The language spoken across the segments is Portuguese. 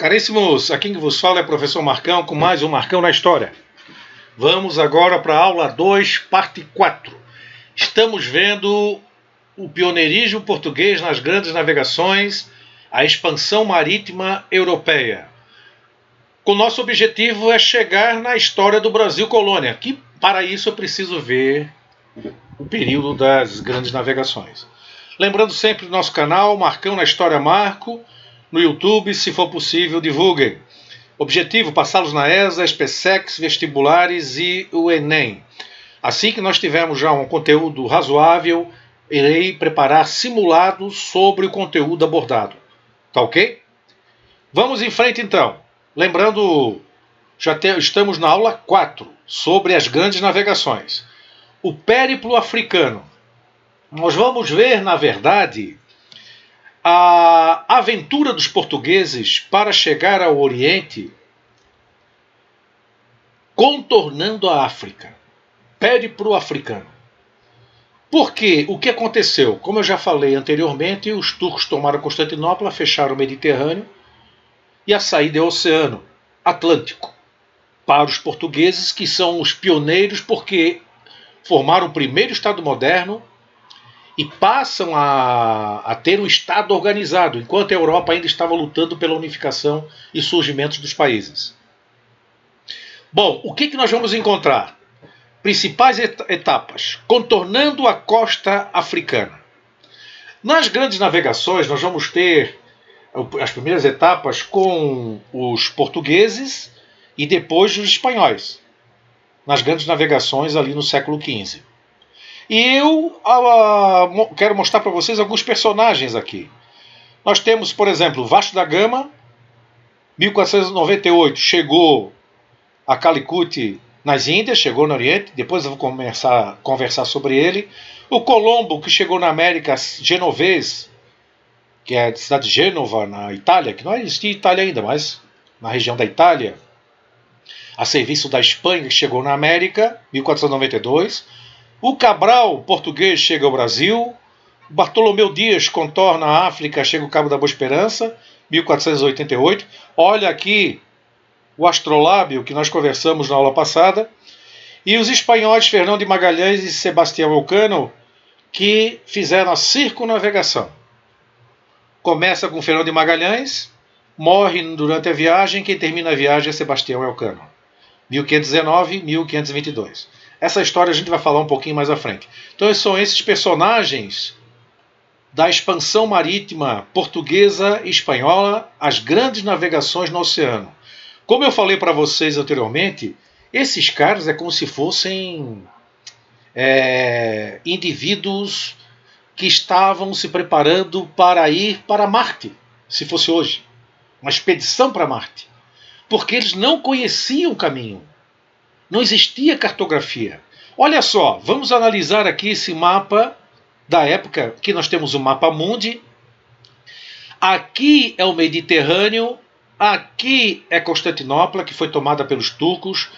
Caríssimos, aqui que vos fala é o professor Marcão com mais um Marcão na História. Vamos agora para a aula 2, parte 4. Estamos vendo o pioneirismo português nas grandes navegações, a expansão marítima europeia. O nosso objetivo é chegar na história do Brasil colônia, que para isso eu preciso ver o período das grandes navegações. Lembrando sempre do nosso canal, Marcão na História Marco, no YouTube, se for possível, divulguem. Objetivo, passá-los na ESA, SPSEC, vestibulares e o Enem. Assim que nós tivermos já um conteúdo razoável, irei preparar simulados sobre o conteúdo abordado. Tá ok? Vamos em frente então. Lembrando, estamos na aula 4, sobre as grandes navegações. O périplo africano. Nós vamos ver, na verdade, a aventura dos portugueses para chegar ao Oriente, contornando a África. Périplo africano. Porque o que aconteceu? Como eu já falei anteriormente, os turcos tomaram Constantinopla, fecharam o Mediterrâneo e a saída é o Oceano Atlântico. Para os portugueses, que são os pioneiros porque formaram o primeiro Estado moderno e passam a ter um Estado organizado, enquanto a Europa ainda estava lutando pela unificação e surgimento dos países. Bom, o que nós vamos encontrar? Principais etapas, contornando a costa africana. Nas grandes navegações, nós vamos ter as primeiras etapas com os portugueses e depois os espanhóis, nas grandes navegações ali no século XV. E eu quero mostrar para vocês alguns personagens aqui. Nós temos, por exemplo, Vasco da Gama, 1498, chegou a Calicut nas Índias, chegou no Oriente, depois eu vou começar a conversar sobre ele. O Colombo, que chegou na América, genovês, que é a cidade de Gênova, na Itália, que não existia Itália ainda, mas na região da Itália, a serviço da Espanha, que chegou na América, 1492. O Cabral, português, chega ao Brasil. Bartolomeu Dias contorna a África, chega ao Cabo da Boa Esperança, 1488. Olha aqui o astrolábio que nós conversamos na aula passada. E os espanhóis Fernão de Magalhães e Sebastião Elcano, que fizeram a circunnavegação. Começa com Fernão de Magalhães, morre durante a viagem, quem termina a viagem é Sebastião Elcano, 1519, 1522. Essa história a gente vai falar um pouquinho mais à frente. Então são esses personagens da expansão marítima portuguesa e espanhola, as grandes navegações no oceano. Como eu falei para vocês anteriormente, esses caras é como se fossem indivíduos que estavam se preparando para ir para Marte, se fosse hoje. Uma expedição para Marte. Porque eles não conheciam o caminho. Não existia cartografia. Olha só, vamos analisar aqui esse mapa da época. Aqui nós temos o mapa mundi. Aqui é o Mediterrâneo. Aqui é Constantinopla, que foi tomada pelos turcos.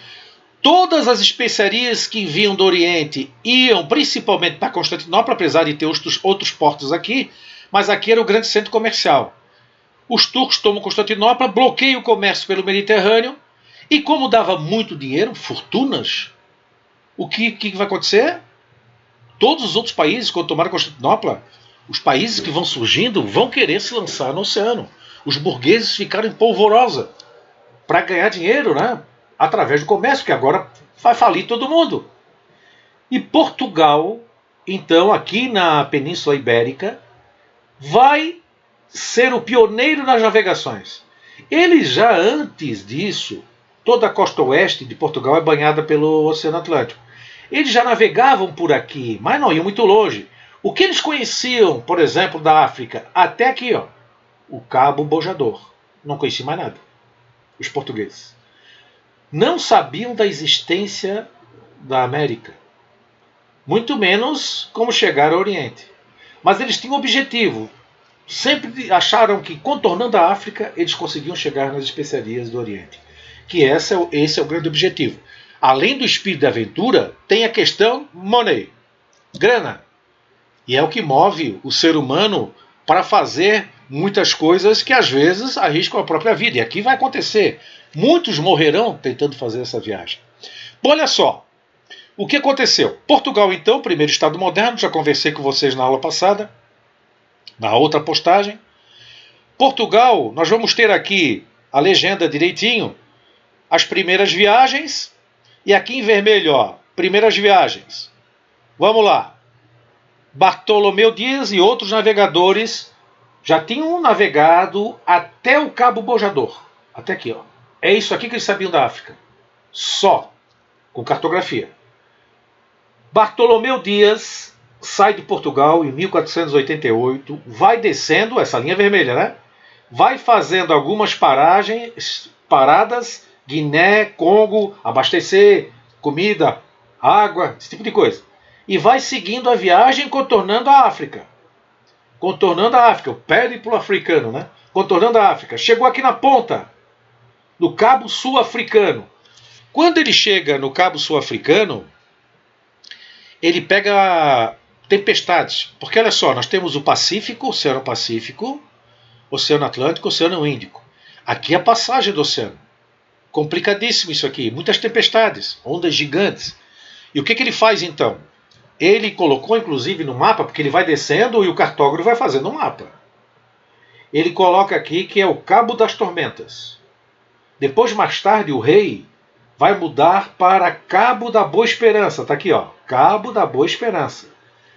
Todas as especiarias que vinham do Oriente iam principalmente para Constantinopla, apesar de ter outros portos aqui. Mas aqui era o grande centro comercial. Os turcos tomam Constantinopla, bloqueiam o comércio pelo Mediterrâneo. E como dava muito dinheiro, fortunas, o que vai acontecer? Todos os outros países, quando tomaram Constantinopla, os países que vão surgindo vão querer se lançar no oceano. Os burgueses ficaram em polvorosa para ganhar dinheiro, né? Através do comércio, que agora vai falir todo mundo. E Portugal, então, aqui na Península Ibérica, vai ser o pioneiro nas navegações. Ele já antes disso, toda a costa oeste de Portugal é banhada pelo Oceano Atlântico. Eles já navegavam por aqui, mas não iam muito longe. O que eles conheciam, por exemplo, da África, até aqui, ó, o Cabo Bojador. Não conheciam mais nada, os portugueses. Não sabiam da existência da América. Muito menos como chegar ao Oriente. Mas eles tinham um objetivo. Sempre acharam que, contornando a África, eles conseguiam chegar nas especiarias do Oriente. Que esse é o grande objetivo. Além do espírito de aventura, tem a questão money, grana. E é o que move o ser humano para fazer muitas coisas que às vezes arriscam a própria vida. E aqui vai acontecer. Muitos morrerão tentando fazer essa viagem. Bom, olha só. O que aconteceu? Portugal, então, primeiro Estado moderno, já conversei com vocês na aula passada, na outra postagem. Portugal, nós vamos ter aqui a legenda direitinho, as primeiras viagens, e aqui em vermelho, ó, primeiras viagens. Vamos lá. Bartolomeu Dias e outros navegadores já tinham navegado até o Cabo Bojador. Até aqui, ó. É isso aqui que eles sabiam da África. Só com cartografia. Bartolomeu Dias sai de Portugal em 1488, vai descendo, essa linha vermelha, né? Vai fazendo algumas paradas, Guiné, Congo, abastecer, comida, água, esse tipo de coisa. E vai seguindo a viagem contornando a África. Contornando a África, o périplo africano, né? Contornando a África. Chegou aqui na ponta, no Cabo Sul-Africano. Quando ele chega no Cabo Sul-Africano, ele pega tempestades. Porque olha só, nós temos o Pacífico, Oceano Pacífico, Oceano Atlântico, Oceano Índico. Aqui é a passagem do oceano. Complicadíssimo isso aqui. Muitas tempestades, ondas gigantes. E o que ele faz então? Ele colocou inclusive no mapa, porque ele vai descendo e o cartógrafo vai fazendo um mapa. Ele coloca aqui que é o Cabo das Tormentas. Depois, mais tarde, o rei vai mudar para Cabo da Boa Esperança. Está aqui, ó, Cabo da Boa Esperança,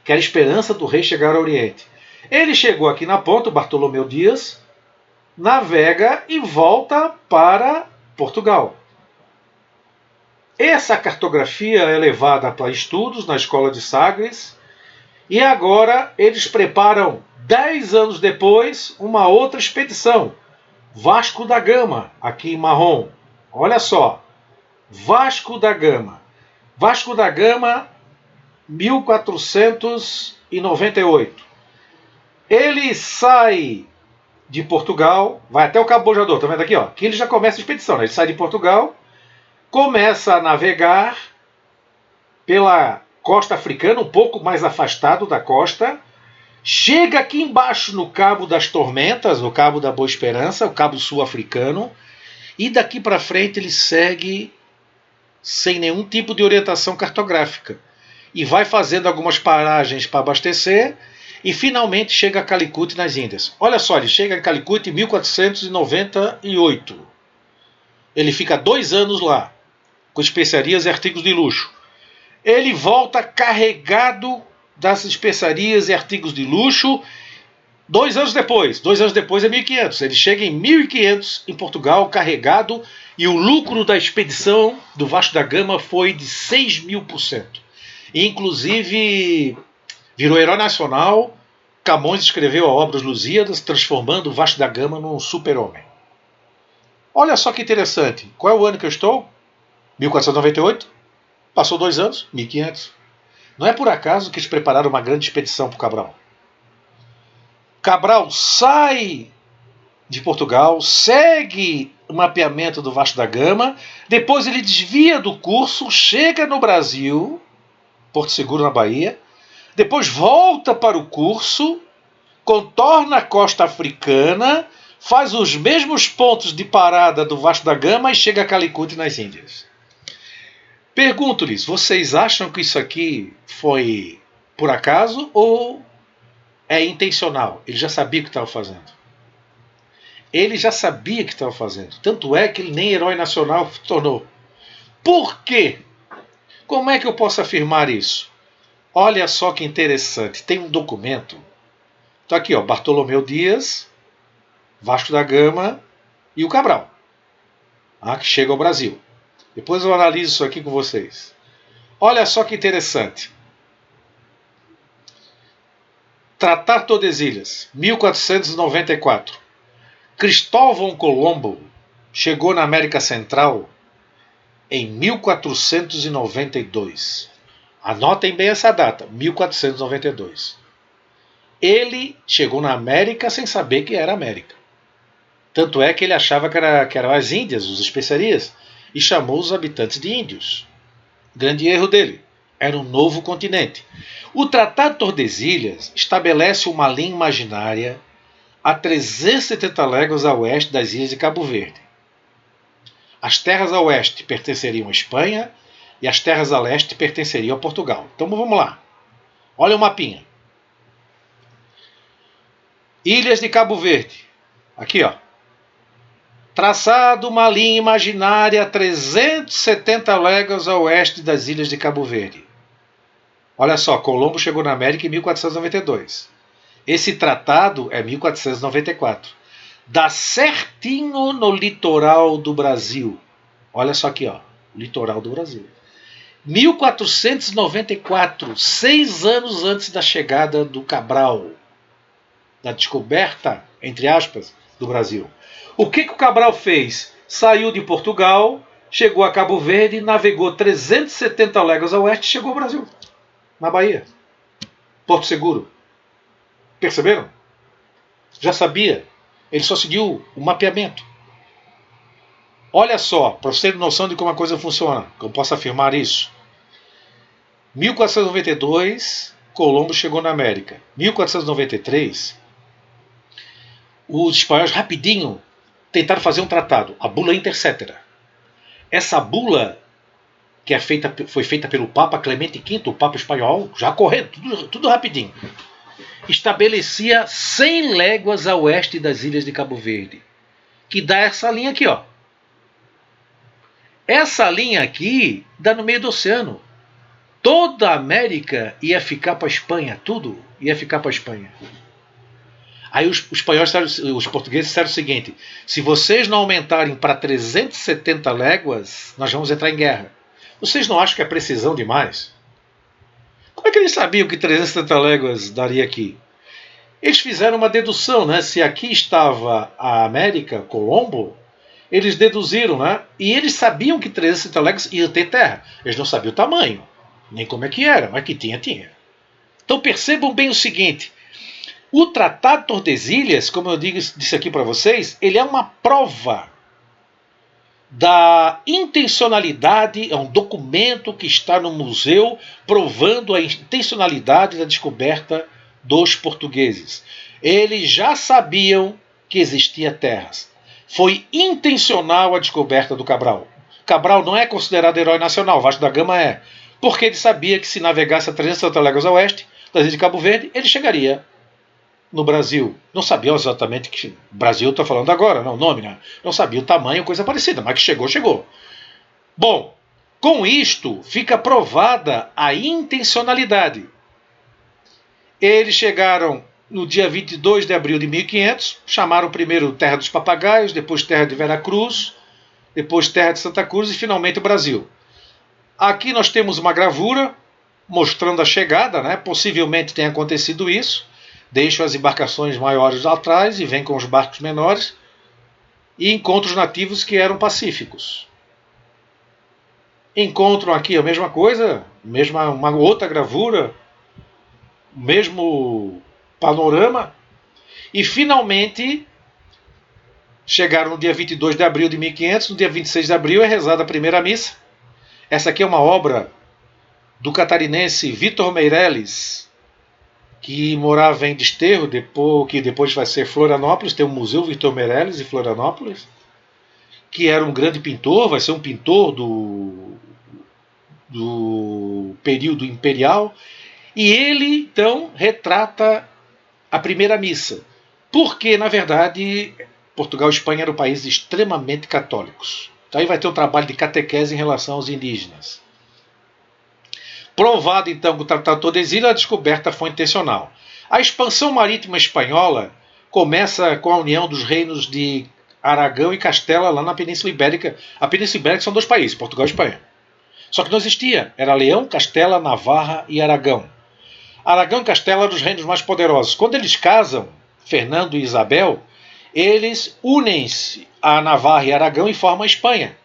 que era a esperança do rei chegar ao Oriente. Ele chegou aqui na ponta, Bartolomeu Dias, navega e volta para Portugal. Essa cartografia é levada para estudos na escola de Sagres e agora eles preparam, 10 anos depois, uma outra expedição. Vasco da Gama, aqui em marrom. Olha só, Vasco da Gama. Vasco da Gama, 1498. Ele sai de Portugal, vai até o Cabo Bojador, tá vendo aqui? Ó? Aqui ele já começa a expedição, né? Ele sai de Portugal, começa a navegar pela costa africana, um pouco mais afastado da costa, chega aqui embaixo no Cabo das Tormentas, no Cabo da Boa Esperança, o Cabo Sul-Africano, e daqui para frente ele segue sem nenhum tipo de orientação cartográfica. E vai fazendo algumas paragens para abastecer, e finalmente chega a Calicut, nas Índias. Olha só, ele chega em Calicut em 1498. Ele fica 2 anos lá, com especiarias e artigos de luxo. Ele volta carregado das especiarias e artigos de luxo 2 anos depois. 2 anos depois é 1500. Ele chega em 1500 em Portugal, carregado, e o lucro da expedição do Vasco da Gama foi de 6.000%. Inclusive, virou herói nacional. Camões escreveu a obra Os Lusíadas, transformando o Vasco da Gama num super-homem. Olha só que interessante. Qual é o ano que eu estou? 1498. Passou 2 anos, 1500. Não é por acaso que eles prepararam uma grande expedição para o Cabral. Cabral sai de Portugal, segue o mapeamento do Vasco da Gama, depois ele desvia do curso, chega no Brasil, Porto Seguro, na Bahia, depois volta para o curso, contorna a costa africana, faz os mesmos pontos de parada do Vasco da Gama e chega a Calicut, nas Índias. Pergunto-lhes, vocês acham que isso aqui foi por acaso ou é intencional? Ele já sabia o que estava fazendo. Ele já sabia o que estava fazendo. Tanto é que ele nem herói nacional se tornou. Por quê? Como é que eu posso afirmar isso? Olha só que interessante. Tem um documento. Está aqui, ó, Bartolomeu Dias, Vasco da Gama e o Cabral, que chega ao Brasil. Depois eu analiso isso aqui com vocês. Olha só que interessante. Tratado de Tordesilhas, 1494. Cristóvão Colombo chegou na América Central em 1492. Anotem bem essa data, 1492. Ele chegou na América sem saber que era América. Tanto é que ele achava que eram as Índias, os especiarias, e chamou os habitantes de índios. Grande erro dele. Era um novo continente. O Tratado de Tordesilhas estabelece uma linha imaginária a 370 léguas a oeste das ilhas de Cabo Verde. As terras a oeste pertenceriam à Espanha e as terras a leste pertenceriam a Portugal. Então vamos lá. Olha o mapinha. Ilhas de Cabo Verde. Aqui, ó. Traçado uma linha imaginária a 370 léguas a oeste das ilhas de Cabo Verde. Olha só, Colombo chegou na América em 1492. Esse tratado é 1494. Dá certinho no litoral do Brasil. Olha só aqui, ó. Litoral do Brasil. 1494, 6 anos antes da chegada do Cabral, da descoberta, entre aspas, do Brasil. O que o Cabral fez? Saiu de Portugal, chegou a Cabo Verde, navegou 370 léguas a oeste e chegou ao Brasil, na Bahia. Porto Seguro. Perceberam? Já sabia. Ele só seguiu o mapeamento. Olha só, para você ter noção de como a coisa funciona, que eu posso afirmar isso. 1492, Colombo chegou na América. 1493, os espanhóis rapidinho tentaram fazer um tratado, a Bula Intercetera. Essa bula, que foi feita pelo Papa Clemente V, o Papa espanhol, já correndo, tudo rapidinho, estabelecia 100 léguas a oeste das ilhas de Cabo Verde, que dá essa linha aqui, ó. Essa linha aqui dá no meio do oceano. Toda a América ia ficar para a Espanha, tudo ia ficar para a Espanha. Aí os portugueses disseram o seguinte: se vocês não aumentarem para 370 léguas, nós vamos entrar em guerra. Vocês não acham que é precisão demais? Como é que eles sabiam que 370 léguas daria aqui? Eles fizeram uma dedução, né? Se aqui estava a América, Colombo, eles deduziram, né? E eles sabiam que 370 léguas ia ter terra. Eles não sabiam o tamanho, nem como é que era, mas que tinha. Então percebam bem o seguinte: o Tratado de Tordesilhas, como eu disse aqui para vocês, ele é uma prova da intencionalidade, é um documento que está no museu provando a intencionalidade da descoberta dos portugueses. Eles já sabiam que existia terras. Foi intencional a descoberta do Cabral. Cabral não é considerado herói nacional, Vasco da Gama é, porque ele sabia que se navegasse a 300 léguas a oeste das ilhas de Cabo Verde, ele chegaria no Brasil. Não sabia exatamente que Brasil estou falando agora, não o nome, né? Não sabia o tamanho, coisa parecida, mas que chegou. Bom, com isto fica provada a intencionalidade. Eles chegaram no dia 22 de abril de 1500, chamaram primeiro Terra dos Papagaios, depois Terra de Veracruz, depois Terra de Santa Cruz e finalmente o Brasil. Aqui nós temos uma gravura mostrando a chegada, né? Possivelmente tenha acontecido isso. Deixam as embarcações maiores lá atrás e vêm com os barcos menores e encontram os nativos que eram pacíficos. Encontram aqui a mesma coisa, uma outra gravura, o mesmo panorama, e finalmente chegaram no dia 22 de abril de 1500, no dia 26 de abril é rezada a primeira missa. Essa aqui é uma obra do catarinense Vitor Meireles, que morava em Desterro, que depois vai ser Florianópolis. Tem o Museu Vitor Meireles em Florianópolis, que era um grande pintor, vai ser um pintor do período imperial, e ele então retrata a primeira missa, porque na verdade Portugal e Espanha eram países extremamente católicos. Então aí vai ter um trabalho de catequese em relação aos indígenas. Provado então que o Tratado de Tordesilhas, a descoberta foi intencional. A expansão marítima espanhola começa com a união dos reinos de Aragão e Castela lá na Península Ibérica. A Península Ibérica são 2 países, Portugal e Espanha. Só que não existia, era Leão, Castela, Navarra e Aragão. Aragão e Castela eram os reinos mais poderosos. Quando eles casam, Fernando e Isabel, eles unem-se a Navarra e Aragão e formam a Espanha.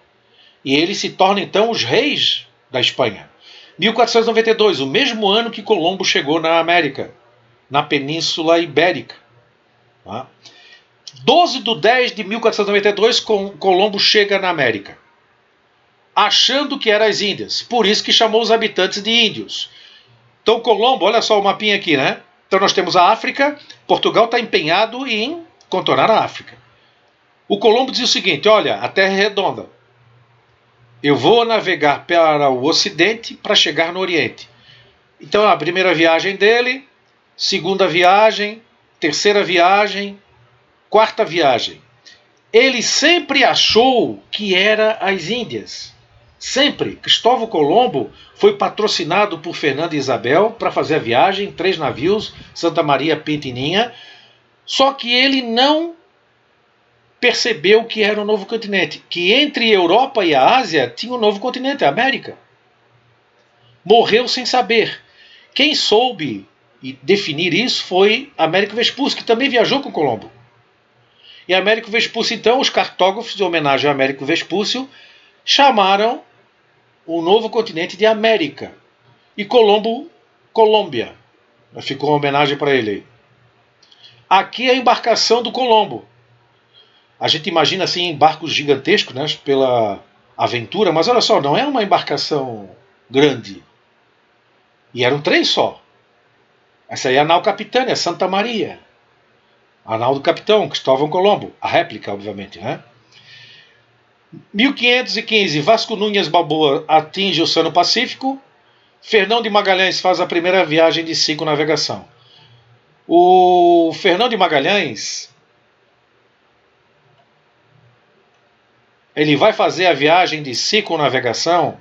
E eles se tornam então os reis da Espanha. 1492, o mesmo ano que Colombo chegou na América, na Península Ibérica. 12 de 10 de 1492, Colombo chega na América, achando que eram as Índias. Por isso que chamou os habitantes de índios. Então Colombo, olha só o mapinha aqui, né? Então nós temos a África. Portugal está empenhado em contornar a África. O Colombo dizia o seguinte: olha, a Terra é redonda. Eu vou navegar para o Ocidente para chegar no Oriente. Então a primeira viagem dele, segunda viagem, terceira viagem, quarta viagem. Ele sempre achou que era as Índias. Sempre. Cristóvão Colombo foi patrocinado por Fernando e Isabel para fazer a viagem, 3 navios, Santa Maria, Pinta e Ninha. Só que ele não percebeu que era um novo continente, que entre a Europa e a Ásia tinha um novo continente, a América. Morreu sem saber. Quem soube definir isso foi Américo Vespucci, que também viajou com Colombo. E Américo Vespucci, então, os cartógrafos, em homenagem a Américo Vespucci, chamaram o novo continente de América. E Colombo, Colômbia. Ficou uma homenagem para ele. Aqui é a embarcação do Colombo. A gente imagina assim barcos gigantescos, né, pela aventura, mas olha só, não é uma embarcação grande. E eram 3 só. Essa aí é a nau Capitânia, Santa Maria. A nau do capitão, Cristóvão Colombo. A réplica, obviamente, né? 1515, Vasco Núñez Balboa atinge o Oceano Pacífico. Fernão de Magalhães faz a primeira viagem de circunnavegação. O Fernão de Magalhães, ele vai fazer a viagem de circunnavegação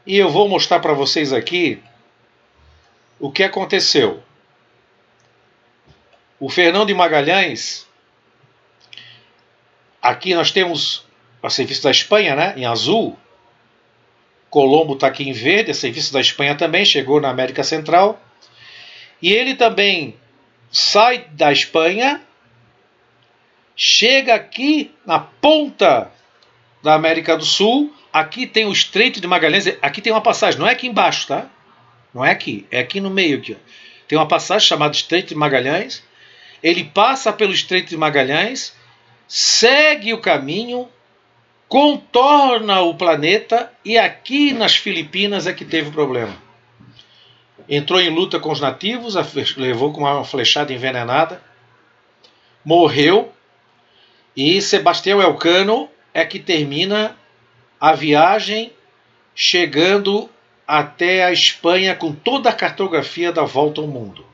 e eu vou mostrar para vocês aqui o que aconteceu. O Fernão de Magalhães, aqui nós temos a serviço da Espanha, né, em azul. Colombo está aqui em verde, a serviço da Espanha também, chegou na América Central. E ele também sai da Espanha, chega aqui na ponta da América do Sul. Aqui tem o Estreito de Magalhães. Aqui tem uma passagem, não é aqui embaixo, tá? Não é aqui, é aqui no meio. Aqui, ó. Tem uma passagem chamada Estreito de Magalhães. Ele passa pelo Estreito de Magalhães, segue o caminho, contorna o planeta e aqui nas Filipinas é que teve o problema. Entrou em luta com os nativos, levou com uma flechada envenenada, morreu, e Sebastião Elcano é que termina a viagem chegando até a Espanha com toda a cartografia da volta ao mundo.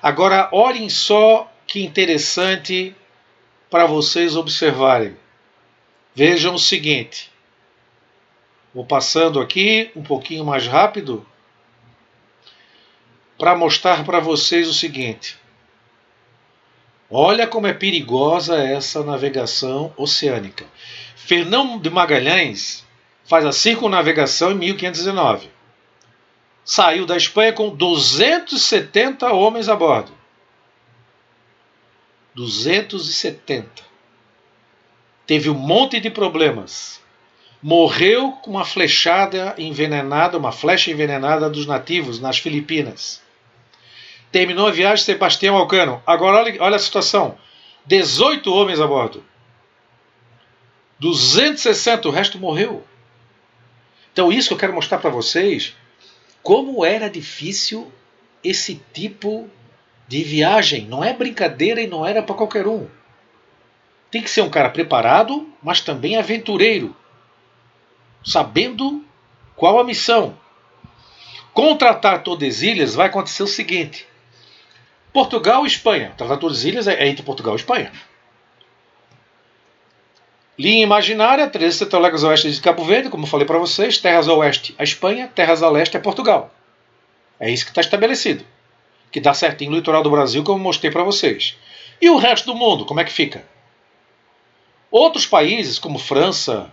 Agora, olhem só que interessante para vocês observarem. Vejam o seguinte. Vou passando aqui um pouquinho mais rápido para mostrar para vocês o seguinte. Olha como é perigosa essa navegação oceânica. Fernão de Magalhães faz a circunnavegação em 1519. Saiu da Espanha com 270 homens a bordo. 270. Teve um monte de problemas. Morreu com uma flechada envenenada, uma flecha envenenada dos nativos nas Filipinas. Terminou a viagem Sebastião Elcano. Agora olha a situação. 18 homens a bordo. 260, o resto morreu. Então isso que eu quero mostrar para vocês, como era difícil esse tipo de viagem. Não é brincadeira e não era para qualquer um. Tem que ser um cara preparado, mas também aventureiro, sabendo qual a missão. Com o Tratado de Tordesilhas vai acontecer o seguinte. Portugal e Espanha. O Tratado de Tordesilhas é entre Portugal e Espanha. Linha imaginária, 360 léguas a oeste de Cabo Verde, como eu falei para vocês. Terras a oeste a Espanha, terras a leste a Portugal. É isso que está estabelecido. Que dá certinho no litoral do Brasil, como eu mostrei para vocês. E o resto do mundo, como é que fica? Outros países, como França,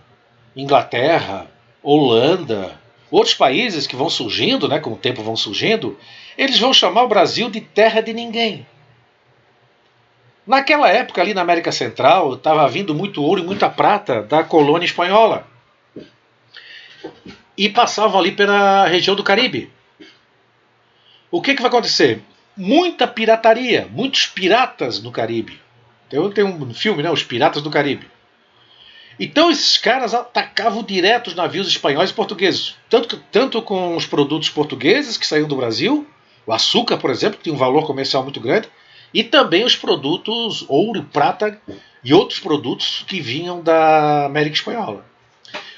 Inglaterra, Holanda, outros países que vão surgindo, né, com o tempo vão surgindo, eles vão chamar o Brasil de terra de ninguém. Naquela época, ali na América Central, estava vindo muito ouro e muita prata da colônia espanhola. E passavam ali pela região do Caribe. O que vai acontecer? Muita pirataria, muitos piratas no Caribe. Então tem um filme, né, Os Piratas do Caribe. Então esses caras atacavam direto os navios espanhóis e portugueses. Tanto com os produtos portugueses que saíam do Brasil, o açúcar, por exemplo, que tem um valor comercial muito grande, E também os produtos ouro, prata e outros produtos que vinham da América Espanhola.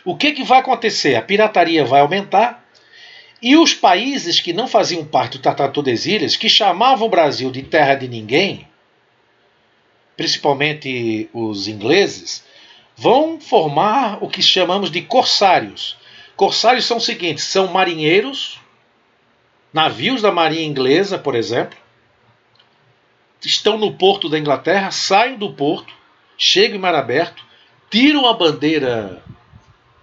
O que vai acontecer? A pirataria vai aumentar e os países que não faziam parte do Tratado de Tordesilhas, que chamavam o Brasil de terra de ninguém, principalmente os ingleses, vão formar o que chamamos de corsários. Corsários são os seguintes: são marinheiros, navios da marinha inglesa, por exemplo, estão no porto da Inglaterra, saem do porto, chegam em mar aberto, tiram a bandeira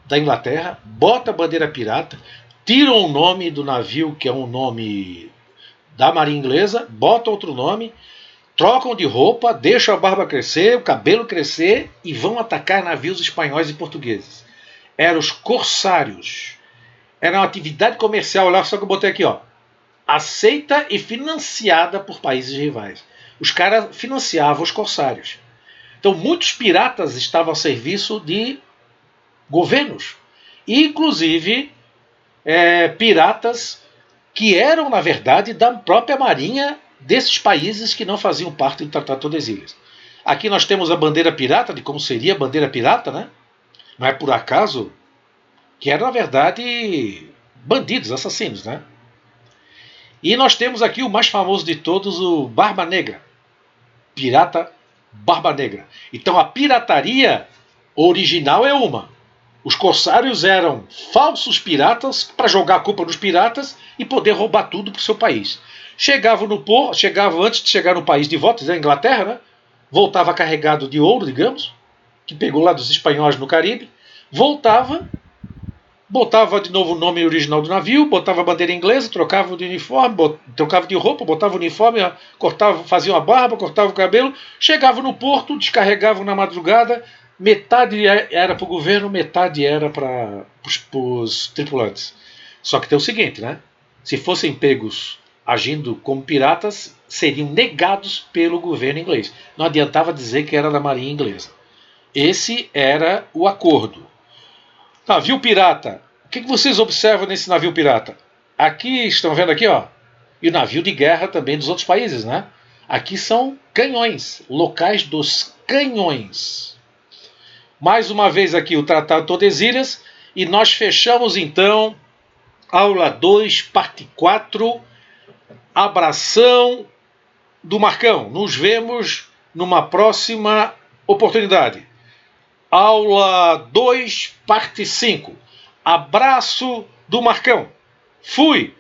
da Inglaterra, botam a bandeira pirata, tiram o nome do navio, que é um nome da marinha inglesa, botam outro nome, trocam de roupa, deixam a barba crescer, o cabelo crescer e vão atacar navios espanhóis e portugueses. Eram os corsários. Era uma atividade comercial, olha só que eu botei aqui, ó, aceita e financiada por países rivais. Os caras financiavam os corsários. Então muitos piratas estavam a serviço de governos, inclusive piratas que eram, na verdade, da própria marinha desses países que não faziam parte do Tratado de Tordesilhas. Aqui nós temos a bandeira pirata, de como seria a bandeira pirata, né? Não é por acaso que eram, na verdade, bandidos, assassinos, né? E nós temos aqui o mais famoso de todos, o Barba Negra. Pirata Barba Negra. Então a pirataria original é uma. Os corsários eram falsos piratas para jogar a culpa nos piratas e poder roubar tudo para o seu país. Chegavam antes de chegar no país de volta, na Inglaterra, né? Voltava carregado de ouro, digamos, que pegou lá dos espanhóis no Caribe, voltava, botava de novo o nome original do navio, botava a bandeira inglesa, trocava de uniforme, trocava de roupa, botava o uniforme, cortava, fazia uma barba, cortava o cabelo, chegava no porto, descarregavam na madrugada, metade era para o governo, metade era para os tripulantes. Só que tem o seguinte, né? Se fossem pegos agindo como piratas, seriam negados pelo governo inglês. Não adiantava dizer que era da marinha inglesa. Esse era o acordo. Navio pirata. O que vocês observam nesse navio pirata? Aqui, estão vendo aqui, ó. E o navio de guerra também dos outros países, né? Aqui são canhões, locais dos canhões. Mais uma vez aqui o Tratado de Tordesilhas. E nós fechamos então aula 2, parte 4, abração do Marcão. Nos vemos numa próxima oportunidade. Aula 2, parte 5. Abraço do Marcão. Fui!